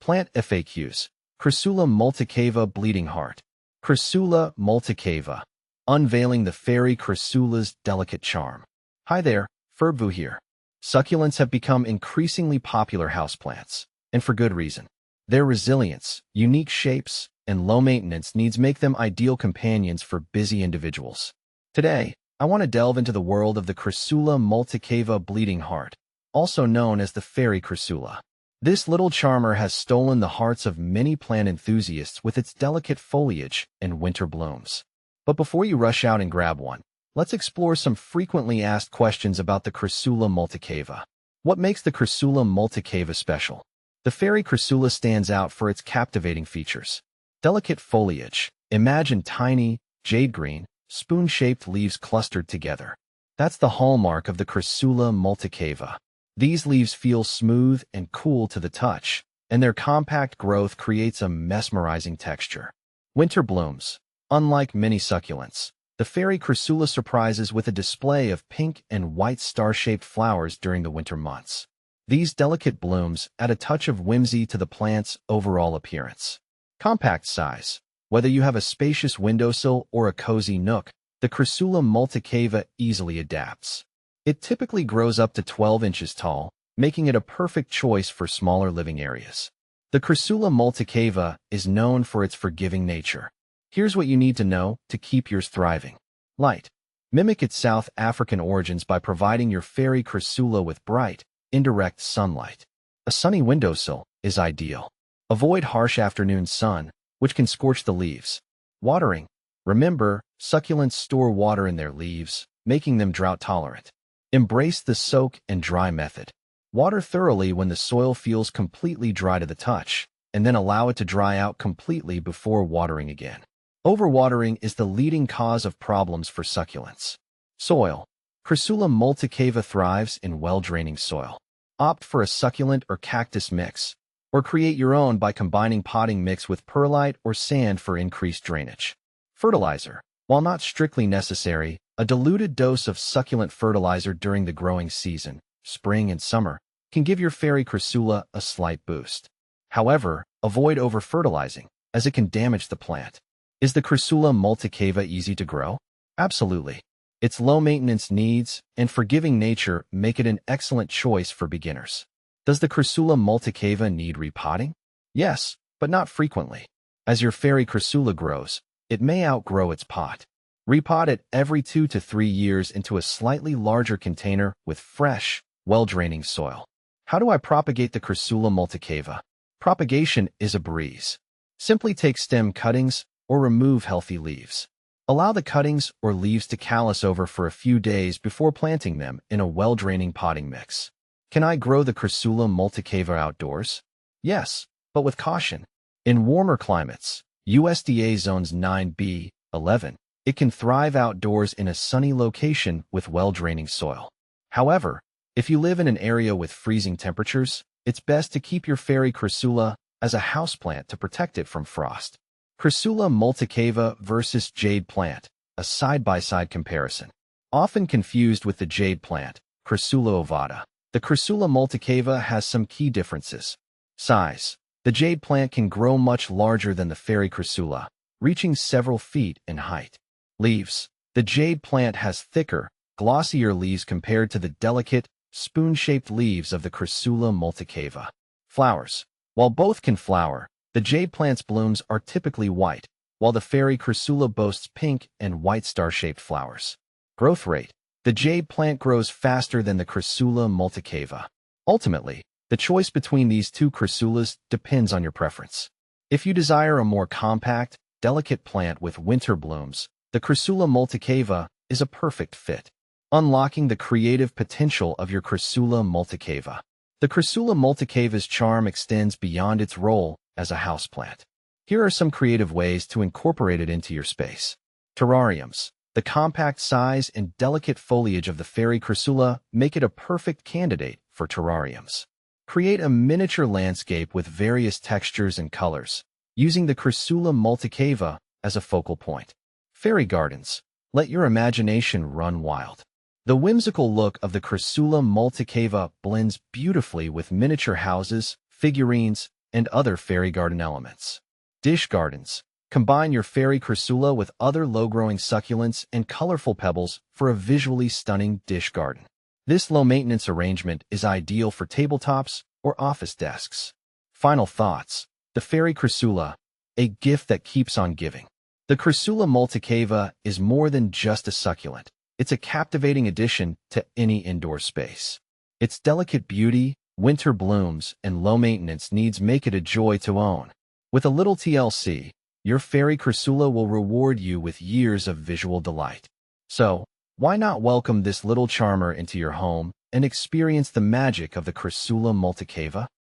Plant FAQs. Crassula multicava bleeding heart. Crassula multicava. Unveiling the fairy Crassula's delicate charm. Hi there, Ferbvu here. Succulents have become increasingly popular houseplants, and for good reason. Their resilience, unique shapes, and low maintenance needs make them ideal companions for busy individuals. Today, I want to delve into the world of the Crassula multicava bleeding heart, also known as the fairy Crassula. This little charmer has stolen the hearts of many plant enthusiasts with its delicate foliage and winter blooms. But before you rush out and grab one, let's explore some frequently asked questions about the Crassula multicava. What makes the Crassula multicava special? The fairy Crassula stands out for its captivating features. Delicate foliage. Imagine tiny, jade green, spoon-shaped leaves clustered together. That's the hallmark of the Crassula multicava. These leaves feel smooth and cool to the touch, and their compact growth creates a mesmerizing texture. Winter blooms. Unlike many succulents, the fairy Crassula surprises with a display of pink and white star-shaped flowers during the winter months. These delicate blooms add a touch of whimsy to the plant's overall appearance. Compact size. Whether you have a spacious windowsill or a cozy nook, the Crassula multicava easily adapts. It typically grows up to 12 inches tall, making it a perfect choice for smaller living areas. The Crassula multicava is known for its forgiving nature. Here's what you need to know to keep yours thriving. Light. Mimic its South African origins by providing your fairy Crassula with bright, indirect sunlight. A sunny windowsill is ideal. Avoid harsh afternoon sun, which can scorch the leaves. Watering. Remember, succulents store water in their leaves, making them drought-tolerant. Embrace the soak and dry method. Water thoroughly when the soil feels completely dry to the touch, and then allow it to dry out completely before watering again. Overwatering is the leading cause of problems for succulents. Soil. Crassula multicava thrives in well-draining soil. Opt for a succulent or cactus mix, or create your own by combining potting mix with perlite or sand for increased drainage. Fertilizer. While not strictly necessary, a diluted dose of succulent fertilizer during the growing season, spring and summer, can give your fairy Crassula a slight boost. However, avoid over-fertilizing, as it can damage the plant. Is the Crassula multicava easy to grow? Absolutely. Its low-maintenance needs and forgiving nature make it an excellent choice for beginners. Does the Crassula multicava need repotting? Yes, but not frequently. As your fairy Crassula grows, it may outgrow its pot. Repot it every 2 to 3 years into a slightly larger container with fresh, well-draining soil. How do I propagate the Crassula multicava? Propagation is a breeze. Simply take stem cuttings or remove healthy leaves. Allow the cuttings or leaves to callus over for a few days before planting them in a well-draining potting mix. Can I grow the Crassula multicava outdoors? Yes, but with caution. In warmer climates, USDA zones 9B, 11, it can thrive outdoors in a sunny location with well-draining soil. However, if you live in an area with freezing temperatures, it's best to keep your fairy Crassula as a houseplant to protect it from frost. Crassula multicava versus jade plant, a side-by-side comparison. Often confused with the jade plant, Crassula ovata, the Crassula multicava has some key differences. Size. The jade plant can grow much larger than the fairy Crassula, reaching several feet in height. Leaves. The jade plant has thicker, glossier leaves compared to the delicate, spoon-shaped leaves of the Crassula multicava. Flowers. While both can flower, the jade plant's blooms are typically white, while the fairy Crassula boasts pink and white star-shaped flowers. Growth rate. The jade plant grows faster than the Crassula multicava. Ultimately, the choice between these two Crassulas depends on your preference. If you desire a more compact, delicate plant with winter blooms, the Crassula multicava is a perfect fit. Unlocking the creative potential of your Crassula multicava. The Crassula multicava's charm extends beyond its role as a houseplant. Here are some creative ways to incorporate it into your space. Terrariums. The compact size and delicate foliage of the fairy Crassula make it a perfect candidate for terrariums. Create a miniature landscape with various textures and colors, using the Crassula multicava as a focal point. Fairy gardens. Let your imagination run wild. The whimsical look of the Crassula multicava blends beautifully with miniature houses, figurines, and other fairy garden elements. Dish gardens. Combine your fairy Crassula with other low-growing succulents and colorful pebbles for a visually stunning dish garden. This low-maintenance arrangement is ideal for tabletops or office desks. Final thoughts. The fairy Crassula, a gift that keeps on giving. The Crassula multicava is more than just a succulent. It's a captivating addition to any indoor space. Its delicate beauty, winter blooms, and low maintenance needs make it a joy to own. With a little TLC, your fairy Crassula will reward you with years of visual delight. So, why not welcome this little charmer into your home and experience the magic of the Crassula multicava?